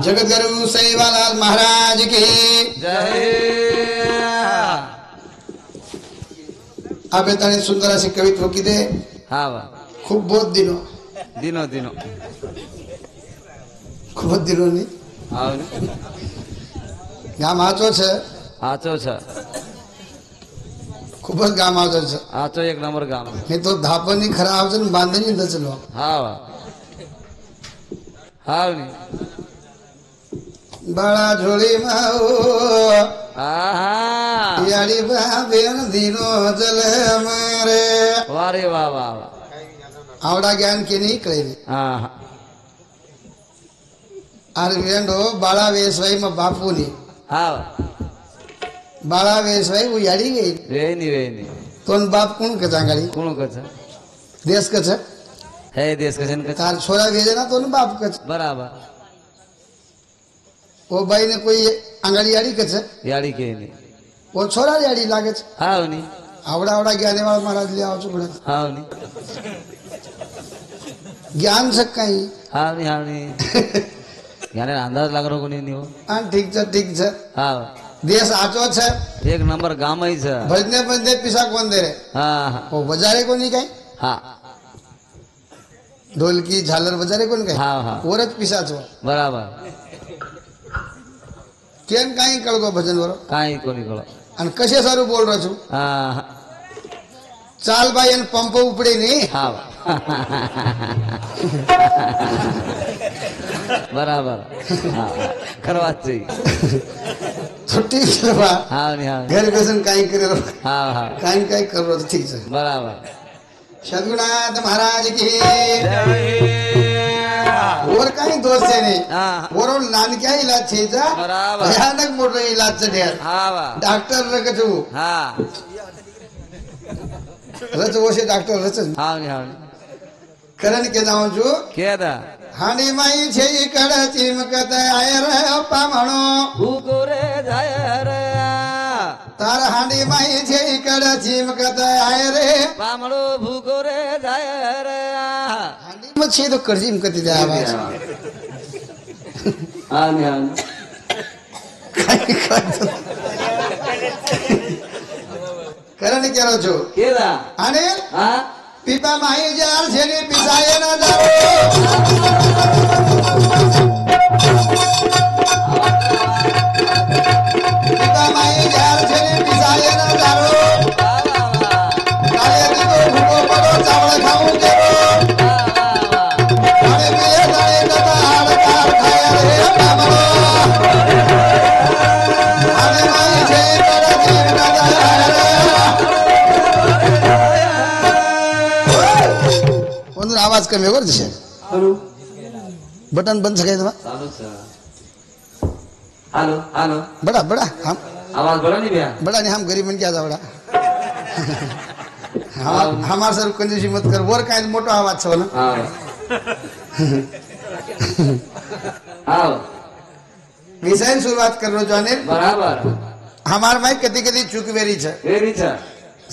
जगद्गुरु सेवालाल महाराज की जय। आपे ताने सुंदर असे कवित्व किदे हा वा खूप बहुत दिनो दिनो दिनो खूप दिनो ની આવ ને ગામ આચો છે આચો છે खूप જ ગામ આચો છે આચો એક નંબર ગામ નહીં તો ધાપની ખરા આવશે ને બાંધણી દચલો હા વા હાવ ને બાળા ઝોળી માઓ આહા યાડી બા બેન દીનો જલે મારે વારે વાહ વાહ વાહ આવડા જ્ઞાન કે નહીં કરે હા આર વેંડો બાળા વેસવાઈ માં બાપુ ની હા બાળા વેસવાઈ હું યાડી ગઈ વેની તોન બાપ કોણ કે જાંગાડી કોણ કછ દેશ કે છે હે દેશ કછન કછ તાર છોરા વેજે ના તોન બાપ કે છે બરાબર वो भाई ने कोई आंगड़ी याड़ी के छे याड़ी के ની वो छोरा याड़ी लागे छे હાવ ની आवड़ा आवड़ा ज्ञाने वाला महाराज ले आओ छुकड़े હાવ ની ज्ञान से कहीं હાવ ની याने अंदाज लाग रो कोनी ની હો हाँ ठीक छे હાવ देश आचो छे एक नंबर गाम ही છે भजने भजने पिसा कौन दे रे હા હા वो बजारे को नहीं कहीं હા ढोलकी झालर बजारे को नहीं कहीं हाँ, हाँ। औरत पिसा छो બરાબર केन कहीं कळगो भजन वालो કાઈ કોની કળો અને કશે સારું બોલ રહ્યો છું હા ચાલ ભાઈ એને પંપ ઉપડે ની હાવ બરાબર હા કરવા જ જોઈએ તો ठीक છે બા હાવ ની હાવ ઘર બેસન કાઈ કરે હાવ હાવ કાઈ કરો તો ठीक છે બરાબર सद्गुरुनाथ महाराज की और काही दोष है नहीं હા और नानक्या इलाज छे जा बराबर. भयानक मोठो इलाज छे ढेर હાવ डॉक्टर रखजू હા रचवो छे डॉक्टर रच હાવ ની હાવ करण के नाव जो કેદા हांडी माई छे कड़ चिमकत आय रे पामणो ભૂકો રે જાય રે तार हांडी माई छे कड़ चिमकत आय रे પામળો ભૂકો રે જાય રે हांडी में छे तो कड़ चिमकत जाय आवाज હાવ ની હાવ काई करतो करण केरो छो કેદા आने હા पीपा माई जार छेनी पिसाए न जारो पीपा माई जार छेनी पिसाए न जारो काले दी तो भूको पड़ो चावल खाऊं केरो अरे पिए दाने कता हाड़कार खाया रे पामरो अरे माई छे कड़ा जीव न जाया रे ಒಂದು आवाज कमी होगा जैसे बटन बंद सके तो ચાલુ છે હાલો હાલો बड़ा बड़ा हम આવાજ બોલો ની બે बड़ा नहीं हम गरीब बन क्या था बड़ा हमारे सर कंजूसी मत कर बोर का मोटो आवाज छो ना આવ આવ विषय शुरुआत कर रो जाने બરાબર हमार माई कदी कदी चूक वेरी छे વેરી છે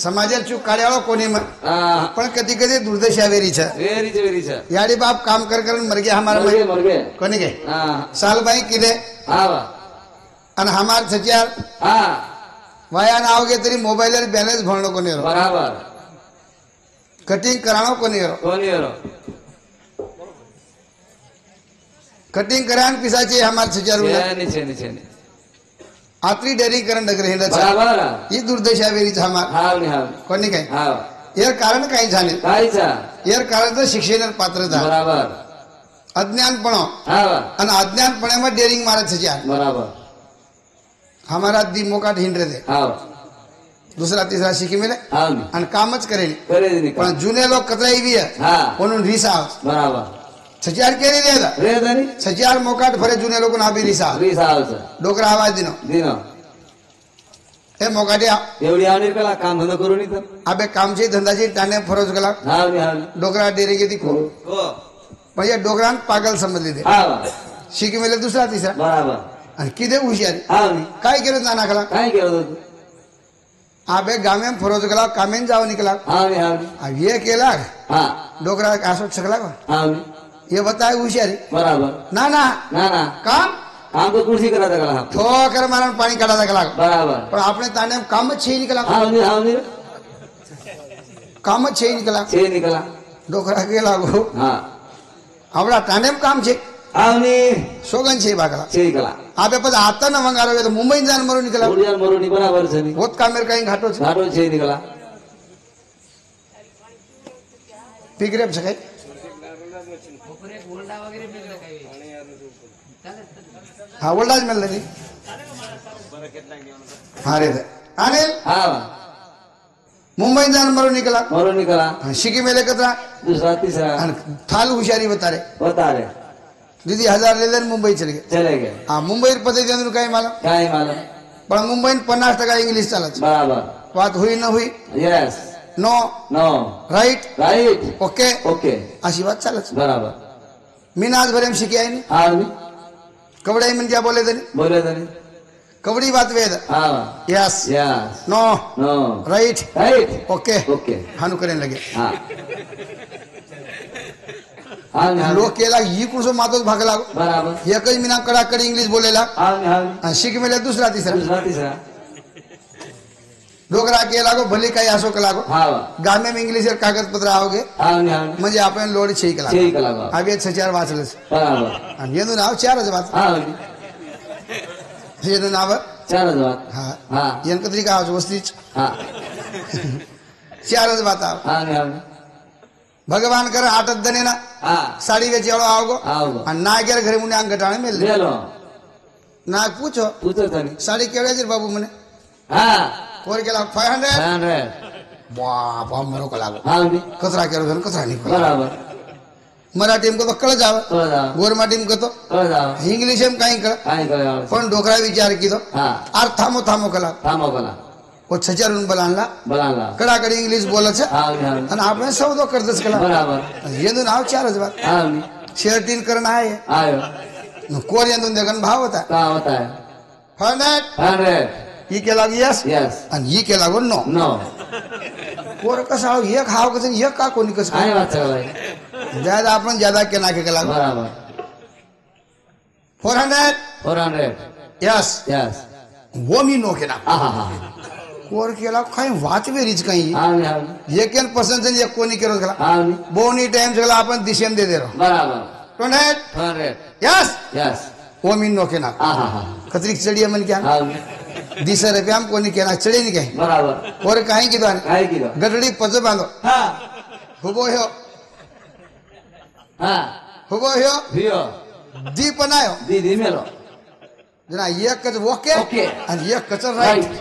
समाजर चूक काढ्याळो कोणी હા पण कदी कदी दुर्दशा वेरी छे વેરી છે याडी बाप काम कर मर गया हमारा माई મરગે कोणी के હા साल भाई किदे આવ અને हमार सचियार હા वाया ना आवगे तरी मोबाईल बैलेंस भरणो कोणी रो બરાબર कटिंग कराणो कोणी रो કોની રો कटिंग करान पिसाची हमार सचियार છે ની आत्री डेरी करण नगर हिंडा छे બરાબર ही दुर्दशा वेरी छे हमार હાવ ની હાવ कोणी काय હાવ यार कारण काही झाले કાઈ છે यार कारण तर शिक्षण पात्रता બરાબર अज्ञानपणो હાવ અને अज्ञानपणाમાં डेरिंग मारे છે यार બરાબર हमारा दी मोकाट हिंड रहे હાવ दुसरा तीसरा शिकी मिले હાવ ની અને કામ જ કરે નહીં કરે જ ની પણ જૂને લોક કતરાઈ વી હા કોનું રીસા બરાબર સચાર કેરી દેતા રે દની સચાર મોકાટ ફરે જૂને લોકો ના બી રીસા વીસ આવશે ડોકરા આવાજ દીનો દીનો એ મોકાટિયા एवढी आवडील कला काम धंदा करून इथं आबे कामची धंदाची टाणे फरोज गेला हाव नी हाव डोकरा डेरी गेली को हो पण या डोकरान पागल समजली ते हाव शिकी मिले दुसरा तिसरा बराबर आणि किती हुशार हाव नी काय केलं नानाकला काय केलं तू आबे गामे फरोज गेला कामेन जाव निकला आवनी आवनी अब ये केला हाँ डोकरा आसो सकला आवनी ये बताए होशियारी बराबर ना ना ना ना काम हमको कुर्सी करा था हम थो कर मारा पाणी काढा लागला बराबर पण आपणे ताने काम छे निकला आवनी आवनी काम छे निकला छे निकला डोकरा गेला गो हाँ आवडा ताने काम छे आवनी सोगन छे बागला छे निकला आपे पद आता न मंगारो तो मुंबई जान मरो निकला उड़िया मरोनी बराबर छे होत कामेर काही घाटो छे घाटो छे निकला पिगरेप छे काही हा ओल्डाज मेल नाही हा रे अनिल हाँ मुंबई जान मरो निकला मरो निकला शिकी मेले कतरा दूसरा तीसरा आणि थाल हुशारी बता रे बता रहे दीदी 1000 ले लेन मुंबई चले गए चले गए हा मुंबई पते देऊन काही मला काय मालूम पण मुंबईत 50% इंग्लिश चालत बराबर बात हुई न हुई yes no no right right okay okay अशी बात चालत बराबर मी आज भरेम शिकी आहे आवनी कवडे म्हणजे क्या बोले तरी बोले तरी कवडी बात वेद हाँ yes yes no no right right okay okay हानु करेन लगे हाँ आवनी लोक केला ही कुसो मातोच भाग लागो बराबर एकच मिना कडाकडी इंग्लिश बोलेला आवनी आवनी आणि शिक मेले दुसरा तिसरा दूसरा तीसरा डोकरा के लागो भले काही असो का लागो हाँ गामे में इंग्लिश कागदपत्र आओगे आवनी आवनी म्हणजे आपण लोड छे का छे लागो कला आबे 6-4 वाचलस बराबर आणि येनो नाव 4च वाच आवनी येनो नाव चार बात हा हाँ यंकत्री का आज वस्तीच हाँ 4च बात आव आवनी आवनी भगवान कर आटत दने ना हाँ साड़ी वेच एवढो आवगो आओ आणि नागेर घरी मुने अंग गटाणे मेल ले लो नाग पूछो पूछो तनी साड़ी केवढ्याची रे बाबू म्हणे हाँ वर केला 500 100 बाप मरो का लागो आवनी कचरा केलो जन कचरा निको बराबर मराठी में तो कळ जाव कळ जाओ गोरमाटी में तो कळ जाओ इंग्लिश में काही कळ काय कळ पण डोकरा विचार कीधो हाँ आर थामो थामो कला थांबो कला वो छचरून बलानला बराबर कडाकडी इंग्लिश बोलच आवनी आवनी आणि आपण सौदो करतच कला बराबर येंदू नाव 4च बात आवनी शेअर करण आहे आयो कोर येंदून देखन भाव होता का होता है फॉर्मॅट 100 ही केला यस यस आणि ही केला गो नो नो कोर कसा हाव एक हाव कसं एक का कोणी कसं काय बात चला ज्यादा आपण ज्यादा केना के केला बराबर 400 400 यस यस वो मी नो केला आहा हा कोर केला काही वाच वेरीच काही आवनी आवनी एक पर्सेंट एक कोणी केलं गेला आवनी बोनी टाइम सगळं आपण दिशेम दे दे बराबर 200 100 यस यस वो मी नो केना आहा हा कतरी चढिया मन क्या आवनी दिस रुपया हम कोणी केना चढे नहीं काही बराबर और काही की दान काय किलो गडडी पज बांधो हाँ हुबो ह्यो हाँ हुबो ह्यो भियो दी पनायो दीदी मेलो जना एक कच ओके ओके. आणि एक कच राईट राइट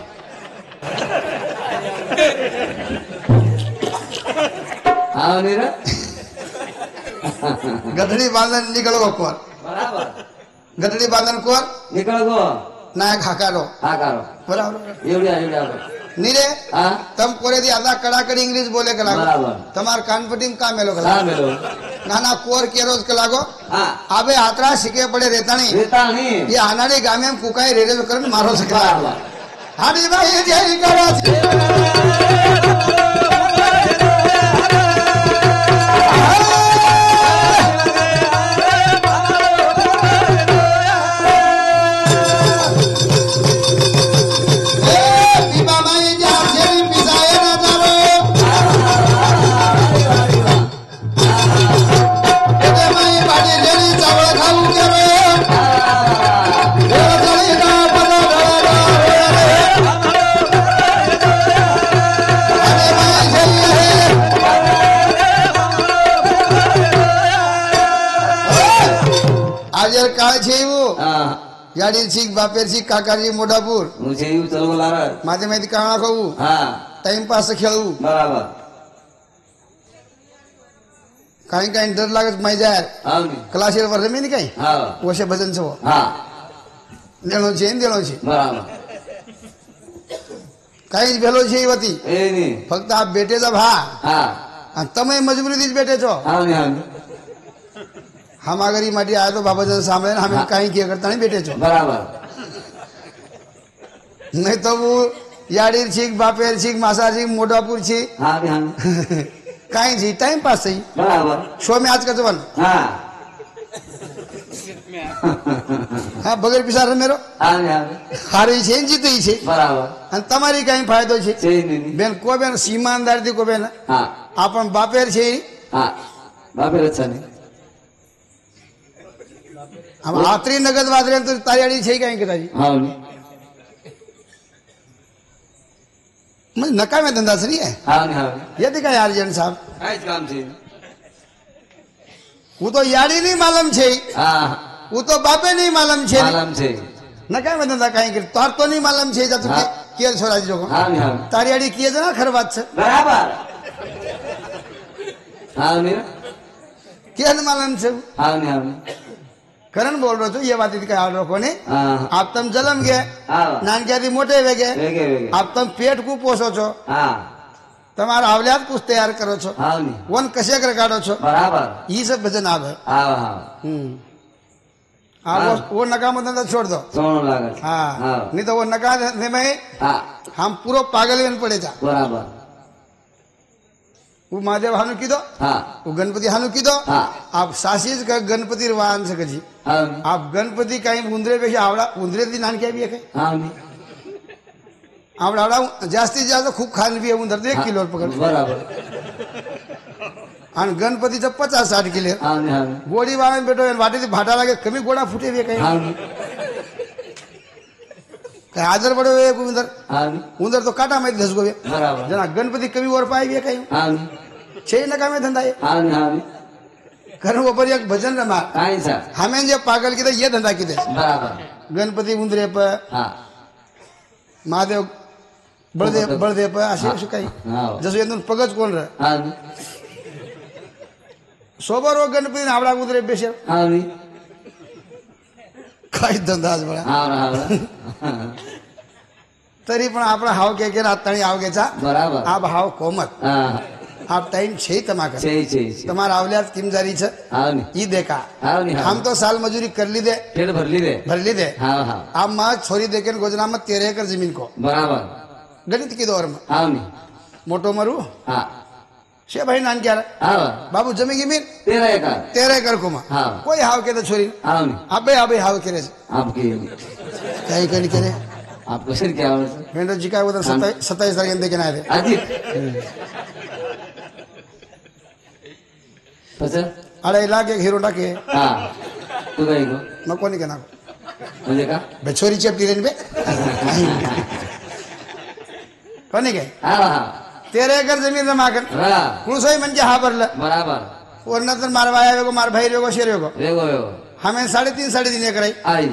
आवनी रे गडडी बांधन निकलो कोर बराबर गडडी बांधन कोर निकळ गो नायक हाकारो हा करो बराबर एवढ्या नीरे हाँ तम कोरे दी आधा कड़ाकड़ी इंग्लिश बोले के लागो बराबर तमार कानपट्टी में का मेलो के हाँ लागो मेलो नाना कोर के रोज के लागो हाँ आबे आत्रा शिके पड़े रहता नहीं देता नहीं ये आनाड़ी गामे में कुकाई रेरे करन मारो सकला बराबर हाडी भाई जय करो काय છે એવું हाँ યાડી શીખ બાપેર શીખ કાકાજી મોઢાપુર मुझे यू चलो लारा માથે માહિતી કાણા ખાવું हाँ ટાઈમ પાસ ખેલવું बराबर काही काही डर लागत माहिती जाय आवनी क्लास वर रमी नाही काही हाँ वर्ष भजन छो हाँ देणो છે ને દેણો છે बराबर काही જ ભેલો છે વતી ए नहीं ફક્ત આ બેટેचा ભા हाँ અને તમે મજબૂરીથી જ બેઠે છો आवनी आवनी हम આગળ માટે આયો તો બાબાજન સાંભળે ને અમે કાંઈ કે કરતા નહીં બેઠે છો बराबर નહીં તો હું याडीर छीक बापेर छीक मासा छीक मोटापूर छी हाँ भी हाँ काई छी टाइम पास सही बराबर शो में आज का जवान हाँ हाँ बगैर पिसार मेरो हाँ भी हाँ हारी छे ने जीते छे बराबर અને તમારી કઈ ફાયદો છે सही नहीं બેન કો બેન ઈમાનદારથી કો બેન हाँ આપણ બાપેર છે हाँ बापे अच्छा नहीं આમ આતરી નગદ વાદરે તો તારિયાડી છે કઈ કદાજી हाँ नहीं મને નકામે ધંધા છે ને हाँ नहीं हाँ नहीं યદી કઈ આર્જન સાહેબ काहीच काम છે હું તો યાડી નહીં માલમ છે हाँ હું તો બાપે નહીં માલમ છે मालूम છે નકામે ધંધા કઈ કરી તાર તો નહીં માલમ છે જા તું હા. કે છોરાજી જોકો हाँ नहीं हाँ તારિયાડી કીએ છે ને ખર વાત છે बराबर हाँ नहीं કે માલમ છે हाँ नहीं हाँ नहीं કરણ બોલ રહ્યો છું એ વાત કઈ આ લોકોને हाँ આપ તમ જલમ ગયા हाँ નાનક્યાથી મોટે વેગે वेगे वेगे આપ તમ પેટ કુ પોષો છો हाँ તમારા આવલ્યાત કુછ તૈયાર કરો છો हाँ नहीं વન કશે કાઢો છો बराबर ये सब भजन आवे हाँ हाँ हाँ वो नकाम धंधा छोड़ दो सोनू लागत हाँ हाँ नहीं तो वो नका धंधे में हाँ हम पूरा पागल बन पड़े जा बराबर वो महादेव हानु की दो हाँ वो गणपति हानु की दो हाँ आप सासीज का गणपति वाहन से जी हाँ नहीं आप गणपति कहीं उंदरे पेशा आवड़ा उंदरे दी नान क्या भी है हाँ नहीं आवड़ा आवड़ा जास्ती ज्यादा खूब खान भी है उंदर तो 1 किलो पकड़ बराबर आणि गणपतीचं 50-60 किलो हाँ नहीं हाँ नहीं गोडी वाहन बेटो वाटेથી भाटा लागे कमी गोडा फुटे बे काही हाँ नहीं काय आजर पडो एक उंदर हाँ नहीं उंदर तो काटा माहिती धसगो बे बराबर जना गणपती कमी वर पाय बे काही हाँ नहीं छे नकामे धंदा आहे हाँ नहीं हाँ नहीं कारण ऊपर एक भजन रमा काहीं सा हमें जे पागल किदे ये धंदा किदे बराबर गणपती उंदरे पर हाँ महादेव बळदेव पर असे असे काही हाँ जसं येऊन पगच कोण रे हाँ नहीं सोबर व गणपती आवडा उंदरे बेशे हाँ नहीं काही धंदा आज बळा हाँ हाँ तरी पण आपण हाव के रातणी आवगेचा बराबर આ ભાવ કોમત हाँ આ ટાઈમ છે તમારે छे તમારા આવલ્યાત કિમજારી છે हाँ नहीं ઈ દેખા हाँ नहीं हम तो साल मजूरी कर ली दे पेट भर ली दे भर ली दे हाँ हाँ आप माँ छोरी देखे गोजना में 13 एकड़ जमीन को बराबर गणित की दौर में हाँ नहीं मोटो मरू हाँ शे भाई नान क्या हाँ बाबू जमी गिमीन 13 एकड़ 13 एकड़ को माँ हाँ कोई हाव के तो छोरी हाँ नहीं अबे अबे हाव करे आपकी कहीं कहीं करे आपको सिर क्या हो मैं तो जिका उधर 27 तारीख देखे ना थे अजीब पसंद अरे इलाके हीरो टाके हाँ तू गई को मैं कोनी कहना मुझे कहा बेचोरी चेप गिरेन बे कोनी कहे हाँ हाँ 13 एकड़ जमीन रमा कर हाँ कुणसोई म्हणजे हा भरलं बराबर वरना तर मार भाई वेगो मार भाई वेगो शेर वेगो वेगो वेगो हमें 3.5 एकड़ आई आई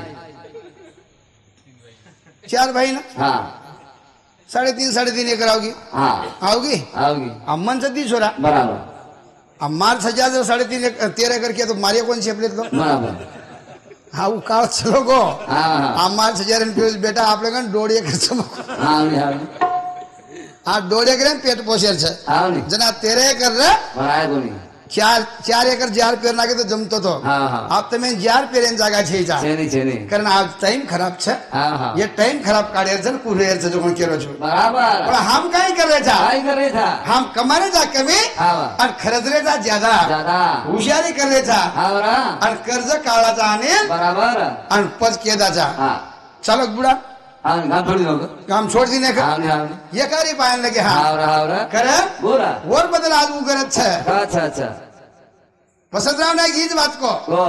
4 भाई ना हाँ 3.5 एकड़ आओगी हाँ आओगी आओगी अम्मन से 30 छोरा बराबर अब मार सजा जो 13 एकड़ किया तो मारिया कौन से प्लेट लो बराबर हाँ वो काव चलो गो हाँ हाँ अब मार सजा बेटा आप लोग 1.5 एकड़ चमक हाँ नहीं हाँ आ 1.5 एकड़ पेट पोषेर छे हाँ नहीं जना 13 एकड़ रे बराबर को नहीं 4 एकड़ जार पेर नाखे तो जमतो तो हाँ हाँ आप तमें जार पेरेन जागा छे जा छेनी कारण आज टाइम खराब छे हाँ हाँ ये टाइम खराब काढेर छे कुरेर छे जो कोण केलो छे बराबर पण हम काय करे छा काय करे था हम कमारे जा कमी हाँ और खर्चरे जा ज्यादा ज्यादा हुशारी करे छा हाँ बरा और कर्ज काढाचा आणि बराबर आणि पच केदाचा हाँ चालक बुडा हाँ काम थोड़ी लोग काम छोड़ दीने का हाँ नहीं हाँ नहीं ये कारी पायन लगे हाँ हाँ रहा करे बोला और बदल आज वो करत छे अच्छा अच्छा वसंतराव नाईक हीच बात को को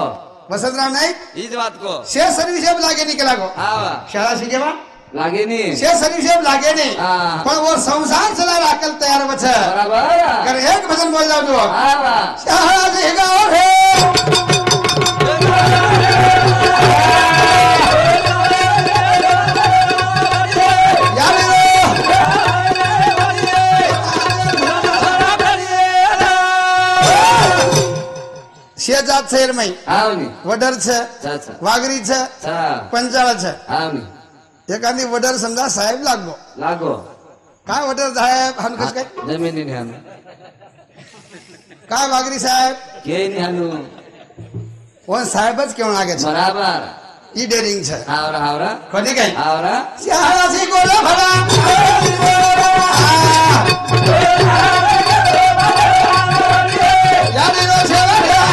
वसंतराव नाईक इस बात को शे सर्विस लागे निकला गो हाँ शाळा शिकेवा लागे नहीं शे सर्विस लागे नहीं हाँ पण वो संसार चला राकल तयार वछ बराबर कर एक भजन बोल जाओ जो हाँ शाळा शिकाओ रे यार शे जात शहर में हाँ नहीं वडर छे अच्छा वागरी छे अच्छा पंचाळ छे हाँ नहीं एखादी वडर समजा साहेब लागो लागो काय वडर साहेब हम कस काय जमीन नहीं हानु काय वागरी साहेब के नहीं हानु कोण साहेबच केवण लागे छे बराबर ઈ ડેરિંગ છે આવરા આવરા કોની કઈ આવરા શાળાથી ગોળો ભલા યાદીનો છે વડિયા.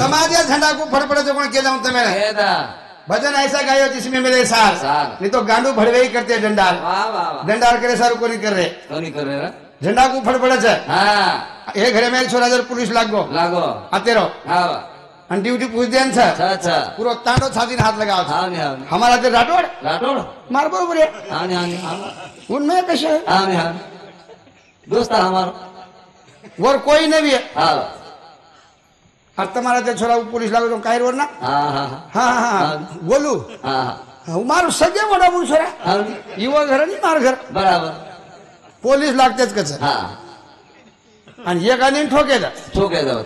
समाज या झंडा को फड़फड़े जो के जाऊं तमें કેદા भजन ऐसा गायो जिसमें मेरे सार सार। नहीं तो गांडू भड़वे ही करते हैं डंडार વાહ વાહ વાહ डंडार करे सारू को नहीं कर रहे કોની કરે રે झंडा को फड़फड़े છે હા ये घरे में छोरा जर पुलिस लागो લાગો आते रहो આવ અને ड्यूटी पूछ देन છે છ છ પૂરો તાંડો છાતીને हाथ लगाओ છે આવને આવને हमारा ते राठौड़ રાઠોડ मार बरोबर है આવને આવને આવ उनमें कशे આવને આવને દોસ્ત અમારો वर कोई नहीं है આવ और तुम्हारा ते छोरा पुलिस लागो तो कायर वर ना હા હા હા हाँ हाँ बोलू હા હા હું મારું સગે મોડા બોલ છોરા આવને ઈવો ઘર નહીં માર ઘર બરાબર પોલીસ लागते જ કશે હા અને એક આદમી ठोके था ઠોકે દો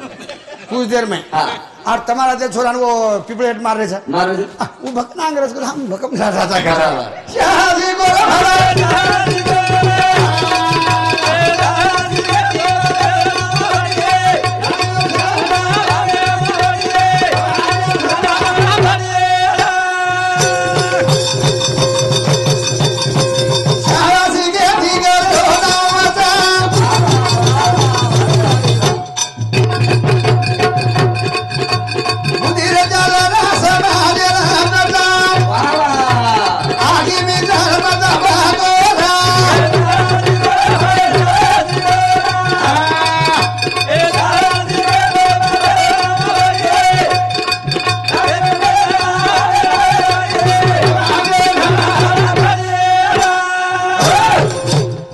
कुछ देर में હા और तुम्हारा ते छोरा वो पिपलेट मार रहे છે મારો છે वो भकना अंग्रेज को हम भकम जाता था બરાબર शादी को शादी के ठीक है तो नामता बुधिर जलना समाज रामता વાહ વાહ आगे में धर्मता भागोरा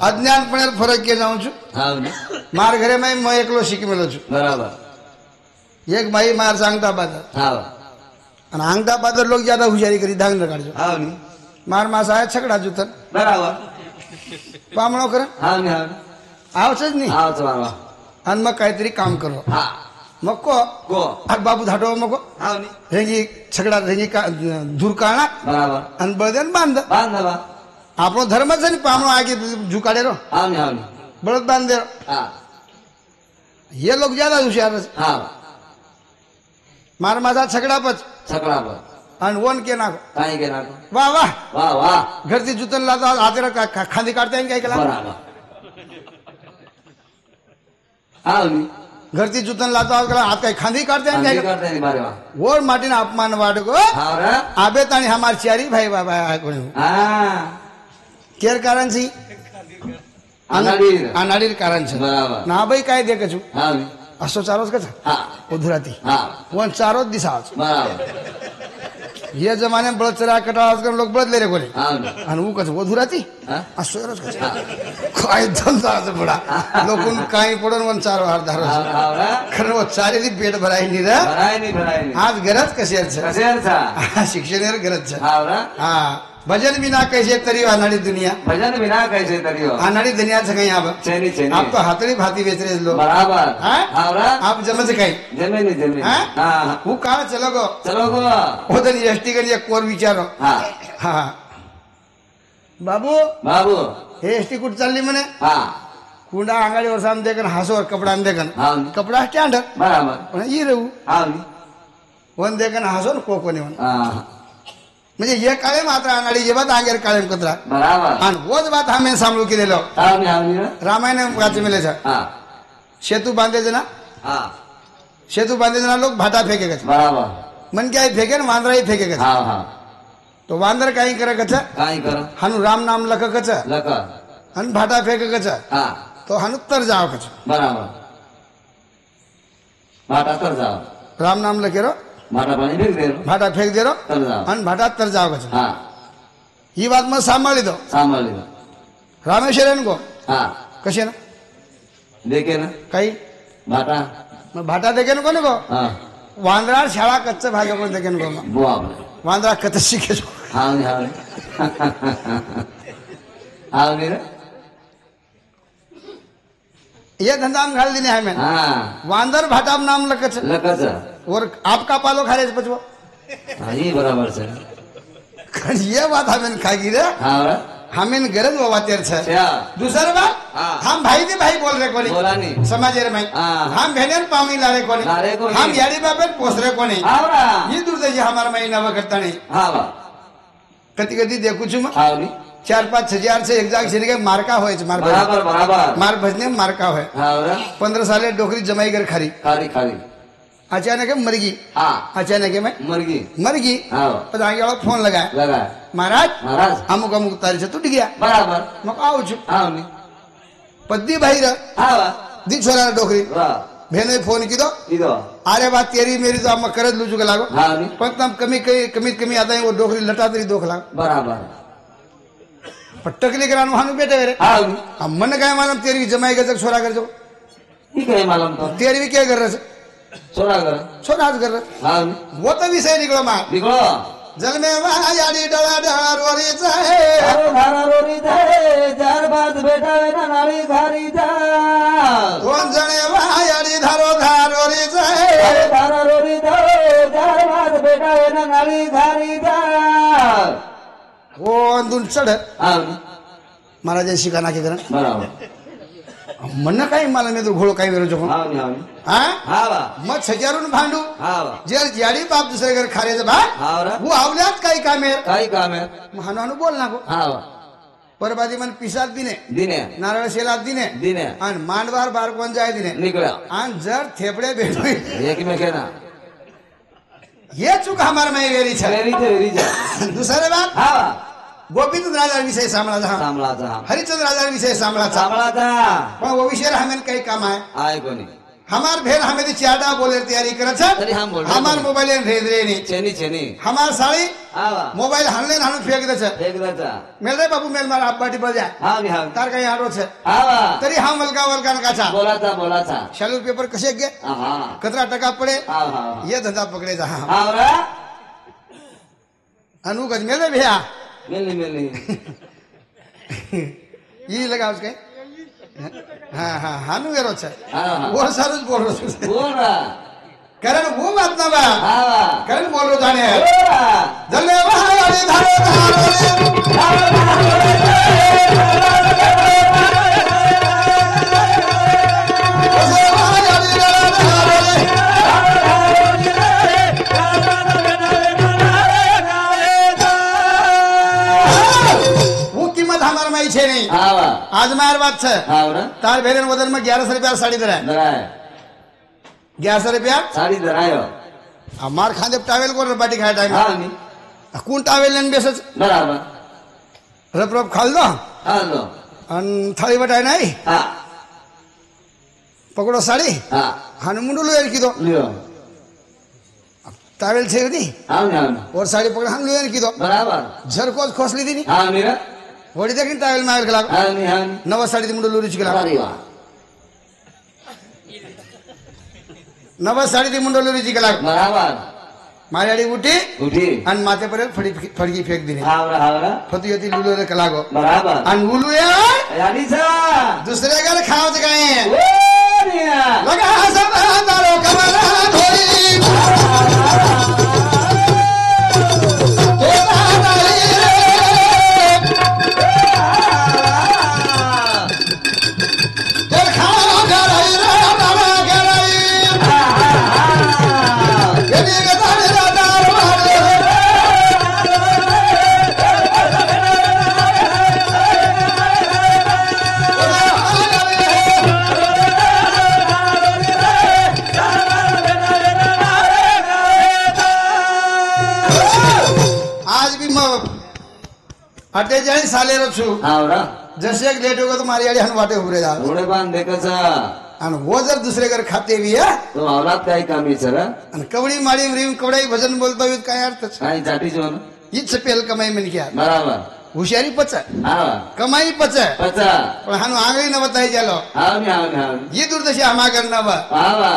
અજ્ઞાનપણે ફરક કે જાઉં છું આવને માર ઘરે માં હું એકલો શીખી મેલો છું બરાબર એક ભાઈ માર सांगता बादर આવ અને आंगता बादर लोग ज्यादा हुशियारी કરી ડાંગ કાઢજો આવને માર માં સાહેબ છકડા જૂતર બરાબર પામણો કરે આવને આવને આવશે જ નહીં આવ તમારો અને મગ કાંઈતરી કામ કરો હા મક્કો ગો આ બાબુ ધાટો મકો આવને રેંગી છકડા રેંગી ધૂર કાણા બરાબર અને બળદેન બાંધ બાંધવા આપણો ધર્મ છે ને પામણો આગે ઝુકાડેલો આવને આવને બળદ બાંધે હા ये लोग ज्यादा होशियार है હા मार मासा छकड़ा पच છકડા પર અને વન કે નાખો કાંઈ કે નાખો वाह वाह વાહ વાહ घर से जूतन लाता हाथे खांदी काटते हैं क्या कला બરાબર આવને घर से जूतन लाता हाथ का खांदी काटते हैं કાંઈ क्या કરતા નહીં મારે વાહ वो माटी ना अपमान वाटको આવરા आबे तानी हमार चारी भाई बाबा હા केर कारण सी અનાડીર अनाडीर कारण छे બરાબર ना भाई काय देखे छु આવને असो चारोच कथा હા उधराती હા वन चारोच दिशा બરાબર ये जमाने में बळद चरा कटा आजकल लोग बळद ले रे कोणी આવને आणि वो कसं वधुराती હા असो कथा काय धंदा आहे बडा लोकून काही पडून वन चार हार धारो આવરા खरं वो चारेली पेट भराय नि रे ભરાય નહીં आज गरज कशी आहे કશે છા शिक्षण गरज છે આવરા हा भजन बिना कैसे तरी अनाड़ी दुनिया ભજન વિના કઈ છે તરીઓ अनाड़ी दुनिया से कहीं आप છેની છેની आप तो हाथड़ी भाती बेच रहे लोग બરાબર हाँ? આવરા आप जमे से कहीं જમીન જમીન हाँ? હા वो कहा चलो गो ચલો ગો उधर एसटी करिए कोर विचारो હા हाँ बाबू બાબુ हे एसटी कुठ चालली म्हणे હા कुंडा आंगाडी वर साम देखन हासोर कपडा देखन આવને कपडा स्टँडर्ड બરાબર पण ई रहू આવને वन देखन हासोर कोकोने वन હા म्हणजे ये काळे मात्र आंगाडी जे बात आंगेर काळे कतरा બરાબર आणि वोच बात हमें सांभळू केलेलो આવને આવને रामायण वाचे मिले छे હા सेतू बांधे जना હા सेतू बांधे जना लोग भाटा फेंके गए બરાબર मन क्या फेंके ना वांदरा ही फेंके गए હા હા तो वांदर काही करे कछ કાંઈ કરો हनु राम नाम लख कछ લખ हन भाटा फेंके कछ હા तो हनु तर जाओ कछ બરાબર માટા તર જાઓ राम नाम लखे रो માટા પાણી ભેગ દેરો भाटा फेंक दे रो તર જાઓ हन भाटा तर जाओ कछ હા ही बात मग सांभाळी दो સાંભળી લો रामेश्वरन को હા कशे ना દેખે ને काही માટા मग भाटा देखे नको नको હા वांदरा शाळा कच्च भागे पण देखे नको मग બુઆ वांदरा कच्च शिके આવને આવને આવને રે ये धंधा हम घाल दिने है मैं હા वांदर भाटा नाम लखच લખ છે और आपका पालो खारे पचवो હા એ બરાબર છે ये बात हमें खागी रे હા हमें गरज बाबा तेर छे क्या दूसरा बात हाँ। हम भाई दे भाई बोल रहे कोनी बोला नहीं समाजे रे भाई हाँ। हम भेनेर पामी लारे कोनी लारे कोनी। हम याडी बाबे पोस रे कोनी आवरा ये दुर्दैवी हमारा महीना वगरता नहीं आवा कति कति देखू छु मैं आवनी 4-5 हजार से एक जाग से के मार्का होय छ मार बराबर बराबर मार भजने में मार्का होय आवरा 15 साले डोकरी जमाई कर खारी खाली खाली अचानक मर गई हाँ अचानक में मुर्गी मर गई आओ पता आगे वाला फोन लगाया लगा महाराज महाराज अमुक अमुक तारीख से टूट गया बराबर मैं आऊ छु आवनी पद्दी भाई रे आवा दी छोरा डोकरी वाह भेने फोन की दो इधो अरे बात तेरी मेरी तो अब करत लूचू के लागो आवनी पण तम कमीत कमी आता है वो डोकरी लटा तरी 2 लाख बराबर पट्टकली करानो हानु बेटे रे आवनी अब मन काय मालूम तेरी जमाई गजक छोरा कर जो ठीक है मालूम तो तेरी भी क्या कर रहे से छोड़ा कर छोरा आज कर रहे आवनी वो तो विषय निकलो मां निकलो जल में वायाडी डला डला रोरी चाहे अरे धारा रोरी जाए चार बात बेटा ना नाली घारी जा कोण जणे वायाडी धारो धारोरी चाहे अरे धारा रोरी जाए चार बात बेटा ना नाली घारी जा कोण दुन चढ आवनी महाराज शिकाना के करण बराबर मन काही मला मी तो घोळ काही वेळ जो आवनी आवनी हा हावा मग छजारून भांडू हावा जर जाडी बाप दुसरे घर खारेचं बा हावरा वो आवल्यात काही काम आहे काही काम है महानानु बोल ना गो हावा परबादी मन पिसात दिने दिने नारळ शेलात दिने दिने आणि मांडवार बार कोण जाय दिने निकला आणि जर थेपडे भेटू एक में कहना ये चूक हमार में वेरी छे वेरी जा दुसरे बात हावा गोपीचंद राजा विषय सांभाळा जा सांभाळाचा हरिचंद्र राजा विषय सांभाळा सांभाळाचा पण वो विषय हमें काही काम आहे आय कोणी हमार भेल हमें दी चारडा बोले तैयारी करत तरी हम बोल रहे हमार हैं। मोबाइल भेज रे नहीं चेनी चेनी हमार साड़ी आवा मोबाइल हनले हानु फेंक दे छे एक दाचा मेल रे बाबू मेल मार आप बाटी पर जा हावनी हावनी तार काही आडो छे आवा तरी हम वलका वलका नकाचा बोलाचा शालू पेपर कसे गे आहा कतरा टका पडे आहा ये धंदा पकड़े जा आवरा अनु गज मेल रे भैया मिलनी ये लगा उसके हाँ हाँ हानु वेरो छे हाँ। वो सारुज बोल रहा छे बोल रहा करण वो बात ना बा आवा करण बोल रहा जाने बोल रहा जल्ले वाली धारो धारो वो कीमत हमार में छे नहीं आवा आज मार बात छे आवरा तार भेरे वजन में 1100 रुपया साड़ी दे रहा है दराय 1100 रुपया साड़ी दरायो हमार खांदे टावेल को बाटी खाए टाइम हावनी कौन टावेल लेन बेसच बराबर रप रप खाल दो हालो अन थाली बटाई नहीं हा पकड़ो साड़ी हा हानु मुंडू लो की दो लियो टावेल छे नहीं आवनी आवनी और साड़ी पकड़ हम लो की दो बराबर झरको खोसली दी नहीं आवनी रा वोडी देखिन टावेल मार के लाग आवनी आवनी नवा साड़ी दी मुंडू लूरी चिकला अरे वाह नवा साड़ी दी मुंडू लूरी चिकला बराबर मारी आड़ी उठी उठी अन माथे पर फड़की फेंक दी आवरा आवरा फतियती लुलो रे कलागो बराबर अन उलू यार यानी सा दूसरे घर खाओ जगाए ओनिया लगा सब दारो कमला धोई तोरा दाई रे तोर खाओ गराई रे बाबा गराई यदि गदार दार मारे आज भी मैं 48 सालेरो छु आवरा जसे एक लेट होगा तो मारी आड़ी हन वाटे उभरे जा घोडे बांध देखाचा आणि वो जर दुसरे घर खाते भी है तो आवरात काही कामी सरा आणि कवडी माडी रिम कवडाई भजन बोलतो येत काय अर्थच काही चाटी जोन हीच पेल कमाई म्हण क्या बराबर हुशारी पच आवा कमाई पच पचा पण हानु आंगळी न बताई जालो आवनी आवनी आवनी ये दुर्दशा हमा करना बा आवा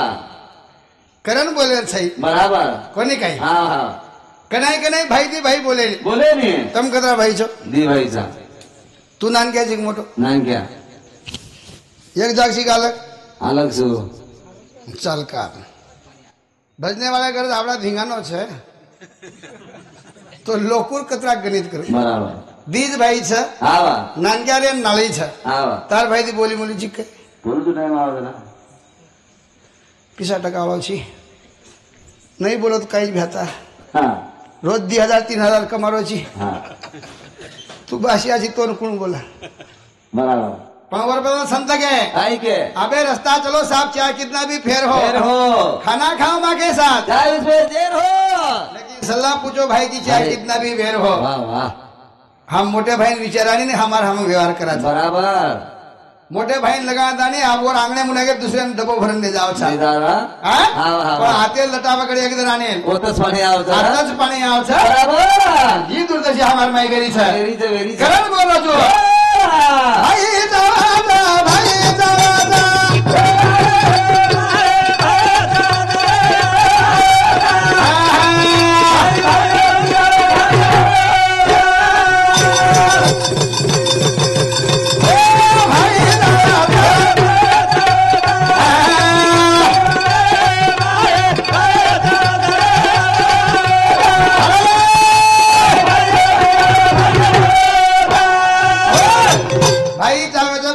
करण बोले सही बराबर कोणी काही हा हा कनाई कनाई भाई दी भाई बोले बोले नी तम कतरा भाई छो दी भाईचा तू नान क्या जिग मोटो नांग्या एक जागशी गालक अलग सु चल का भजने वाला घर आपला धिंगानो छे तो लोकुर कतरा गणित करे बराबर दीज भाई छ आवा नानक्यारे नाळी छ आवा तार भाई दी बोली मोली जी के बोलू तो टाइम आवा ना पिसा टका वाळची नाही बोलत काहीच भ्याता हा रोज 2000-3000 कमारोची हा तू बाशी आजी तोर कोण बोला बराबर पावर पर संत के आई के अबे रास्ता चलो साहब चाहे कितना भी फेर हो देर हो खाना खाओ माँ के साथ चाहे उसमें देर हो लेकिन सलाह पूछो भाई की चाहे अरे। कितना भी फेर हो वाह वाह हम मोटे भाई विचारानी ने हमारा हम व्यवहार करा था बराबर मोटे भाई लगा दानी आप और आंगणे मुने के दूसरे डबो भरन दे जाओ छा दादा हाँ? हाँ, हाँ, पण हाँ। हाते लटा पकड़ी एक राणे वो तो सोने आओ आताच पाणी आव छा बराबर जी दुर्दशी हमार माई गेली छा वेरी करण बोलो जो भाई जावा भाई जावा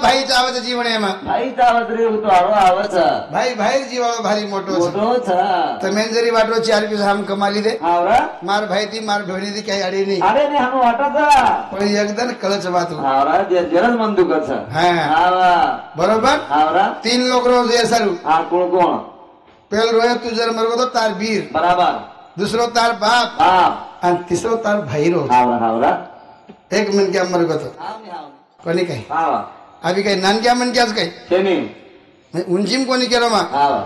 भाई चावाचं जीवन आहे मग भाई तावत रे तो आरो आवच भाई भाई जीवाळो भारी मोठो છે. मोटो छ તમે જરી વાટો 4 પૈસા આમ કમાલી દે आवरा માર ભાઈ થી માર ભેણી થી કઈ અડી નહીં अरे ने हम वाटत પણ એકદમ કળચ વાતું आवरा जरज मंदुक छ હા आवा બરોબર आवरा 3 लोक रोज ये सारू आ कोण પેલ રોય તું જર મરગો તો તાર વીર बराबर दुसरो तार बाप आप आणि तिसरो तार भाई रोज आवरा आवरा एक मन क्या मरगो तो आवनी आवनी कोणी काही आवा अभी काही नानक्या मन क्याच काही शेनी उंचीम कोणी केलं मा आवा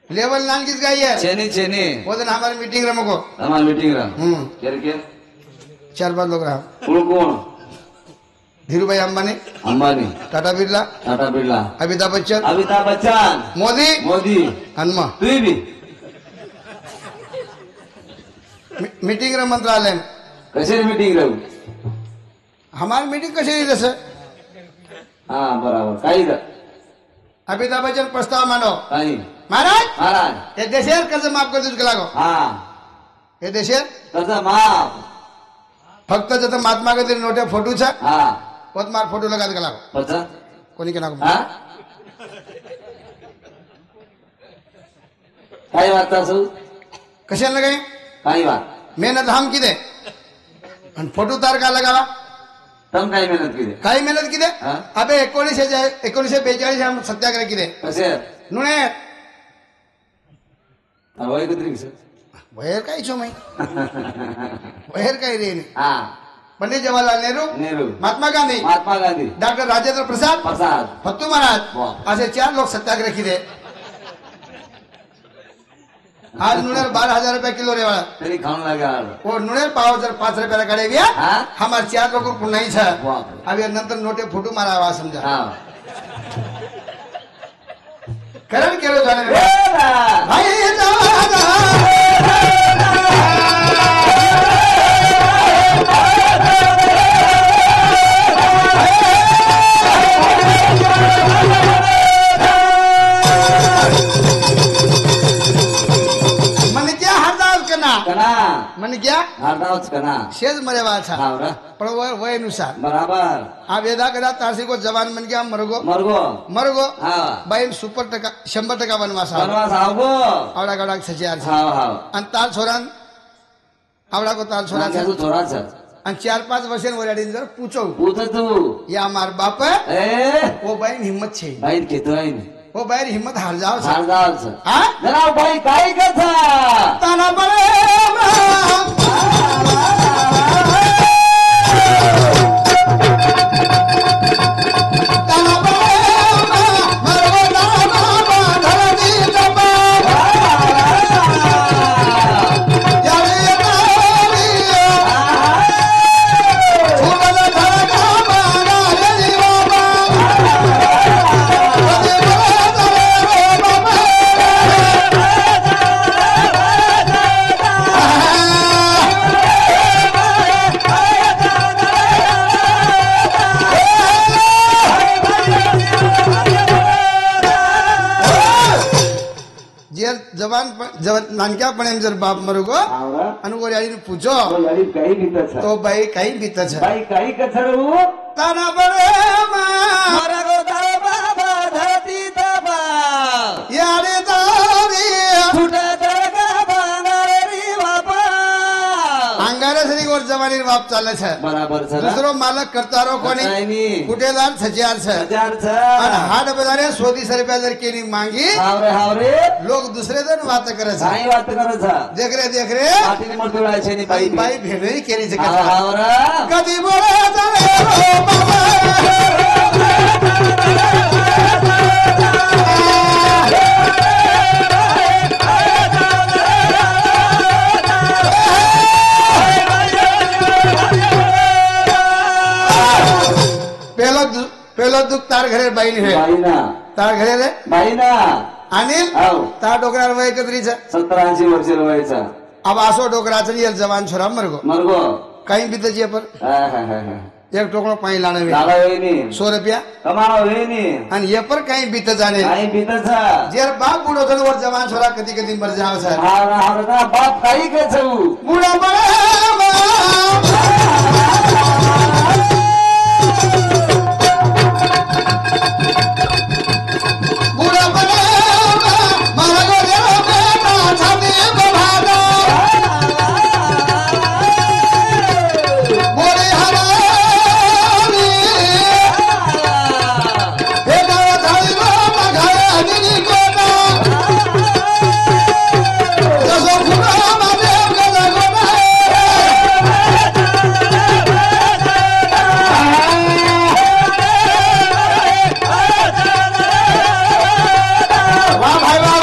लेवल नानकीच काही आहे शेनी शेनी वो दिन हमारी मीटिंग रमको हमार मीटिंग रा हम्म के 4-5 लोग रहा कोण धीरूभाई अंबानी अंबानी टाटा बिर्ला टाटा बिर्ला अमिताभ बच्चन अमिताभ बच्चन मोदी मोदी हनुमा तू भी मीटिंग रा मंत्रालय कशी मीटिंग राहू हमारी मीटिंग कशी रही जसं हा बराबर काही का अमिताभ बच्चन प्रस्ताव मांडो काही महाराज महाराज हे देशेर कर्ज माफ कर दूच लागो हा हे देशेर त्याचा माप फक्त जत महात्मा गांधी नोट्या फोटो छा हा पोत मार फोटो लगा दे लागो पचा कोणी के लागो हा काही वाटतं असू कशाला लगाई काही वाट मेहनत हम किदे आणि फोटो तार का लगावा तम काही मेहनत केली काही मेहनत किदे हा? अबे 1942 हम सत्याग्रह किदे कसे नुणे वय किती वहेर काही छो माई वहेर काही रे नाही. हा पंडित जवाहरलाल नेहरू नेहरू महात्मा गांधी महात्मा गांधी डॉक्टर राजेंद्र प्रसाद प्रसाद फत्तू महाराज वाह. असे 4 लोक सत्याग्रह किदे आज नुणेर 12,000 रुपये किलो रे वाला तरी खाऊन लागेल वो नुणेर पाव जर 5 रुपयाला काढे बिया हा? हमार 4 लोक पुन्हा ही छ बापरे. अभी नंतर नोटे फोटो मारावा समजा हा करण केलो झाले रे. बराबर. भाई जावा मन क्या हरदास करना कना मन क्या हारदावच कना शेज मरे वाचा हावरा पण वय अनुसार बराबर आ वेदा कदा तारसी को जवान मन क्या मरगो मरगो मरगो हा बाईन सुपर टका 100% वनवास बनवास आवगो आवडा गडा सचियार हाव हाव आणि ताल छोरान आवडा को ताल छोरा नाक्याचं थोडाच आणि 4-5 वर्षां वराडीन जर पूछो पूत तू या मार बाप ए वो बाईन हिम्मत छे बाईन घेतोय वो बाहेर हिम्मत हार जाव छे. हारदावच हा जरा बाई काय कथा ताना बळे નાનક્યાપણે જર બાપ મરું ગો આવરા અને ઓરિયાળીને પૂછો તો યારી કઈ બીત છે તો ભાઈ કઈ બીત છે ભાઈ કઈ કચરું તાના બરે મારા ગો તારા બાબા ધરતી તબા યારે તારી છૂટા તરકા બાંગારી બાપા આંગારે શ્રી ગોર જવાની બાપ ચાલે છે બરાબર છે દૂસરો માલક કરતારો કોની નહીં કુટેદાર છજિયાર છે હજાર છે અને હાટ બજારે 100 રૂપિયા જર કેની માંગી હાવરે હાવરે લોક દૂસરે દન વાત કરે છે સાઈ વાત કરે છે દેખ રે માટીની મરદોળા છે ની ભાઈ ભાઈ ભેગી કેરી છે હાવરા કદી બોલે તારે રો બાબા પેલો દુઃખ તાર ઘરે બાઈ ની હે ભાઈ ના તાર ઘરે રે ભાઈ ના અનિલ આવ તાર ડોકરા વય કતરી છે 87 વર્ષે હોય છે अब आसो डोकरा चलिए जवान छोरा मरगो મરગો कहीं बीते जिए पर હા હા હા હા एक टोकरो पानी लाने में લાડો હોય ની 100 रुपया કમાણો હોય ની અને ये पर कहीं बीते जाने આઈ બીત છે जेर बाप बूढ़ो थन और जवान छोरा कदी कदी मर जावे सर હાવરા હાવરા બાપ કઈ કે છે बूढ़ा बड़ा बूढ़ा बड़ा मारो रे बेटा छाती बभादा बोले हरानी हे गावा थाई गो मघाया दिनी कोना जसो फुला मारे गदा गोना वाह भाई वाह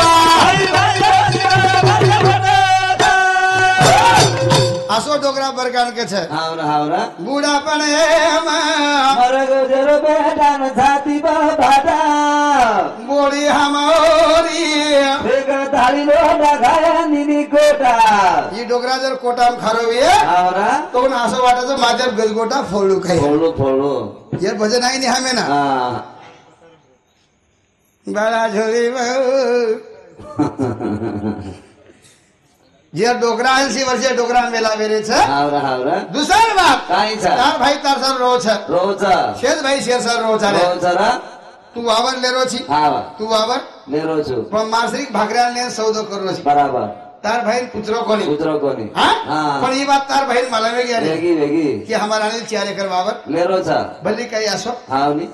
आसो डोकरा बरकान के छे હાવરા હાવરા बूढ़ा पने મરગો જરો બેટા ન છાતી બાબા बोड़ी हमारी ભેગા થાળી લો ડાઘાયા નીની કોટા ये डोकरा जर कोटा में खारो भी है હાવરા तो ना आसो वाटा से माधव गजगोटा फोड़ू खाई ફોડો ફોડो ये भजन आई नहीं हमें ना હા बड़ा झोली ये डोकरा 80 वर्षे डोकरा मेला बेरे छे હાવરા હાવરા दूसर बात કાઈ છે तार भाई तार सर रो छे રોજા शेर भाई शेर सर रो छे રોજરા तू वावर ले रो छी હાવા तू वावर લેરો છું पण मार्सिक भागरा ने सौदो करो छी બરાબર तार भाई पुत्रो कोनी કૂતરો કોની हाँ हाँ। पण ये बात तार भाई मालूम है क्या नहीं વેગી વેગી कि हमारा अनिल 4 एकड़ वावर લેરો છે भली कई आसो હાવની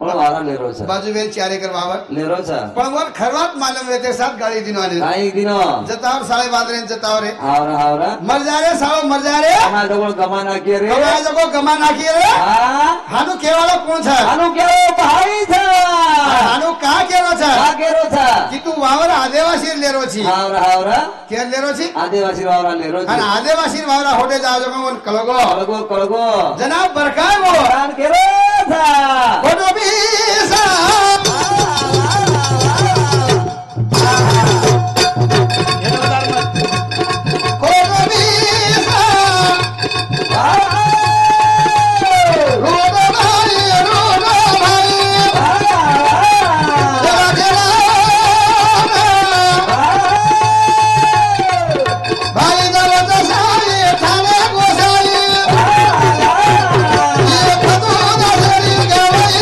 પણ વારા લેરો છે बाजू में 4 एकड़ वावर લેરો છે पण वर खरवात मालूम है ते साथ गाड़ी दिनो आने કાઈ દિનો जतावर साले बादरे जतावर रे હાવરા हावरा मर जा रे सालो मर जा रे આના ડબલ ગમા નાખીએ રે कमाए जको गमा नाखी रे હા हानु केवालो कोण छे આનું કેવો ભાઈ છે हानु का केरो छे આ કેરો છે कि तू वावर आदिवासी लेरो छी હાવરા હાવરા के लेरो छी આદિવાસી વાળા લેરો છે અને આदिवासी वावरा होटे जाओ जको मन कलगो કળગો કળગો जनाब बरकाय वो કાન કેરો છે कोटो बीसा कोटो बीसा रोडो भाई जरा जरा भाई दरद साई थाने गोसाई ये खदो नजरी गवाई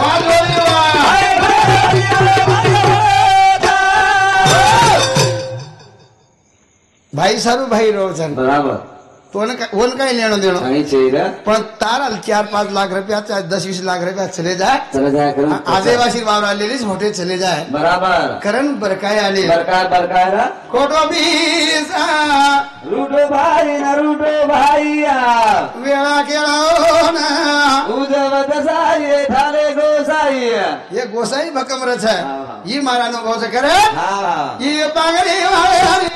वालोरी भाई सारू भाई रोचन બરાબર तो वन कहीं लेनो देनो અહીં છે રે पण तारा 4-5 लाख रुपया चाहे 10-20 लाख रुपया चले जाए ચલે જાય કરું आदिवासी वावरा लेलीस होटे चले जाए બરાબર करण बरकाय आले બરકાર બરકાર कोटो बीसा રૂડો ભાઈ ના રૂડો ભાઈયા वेळा केळो ना ઉજવ દસાઈએ થાલે ગોસાઈએ ये गोसाई भकम रच है ये मारा अनुभव से करे હા ये पागड़ी वाले हरी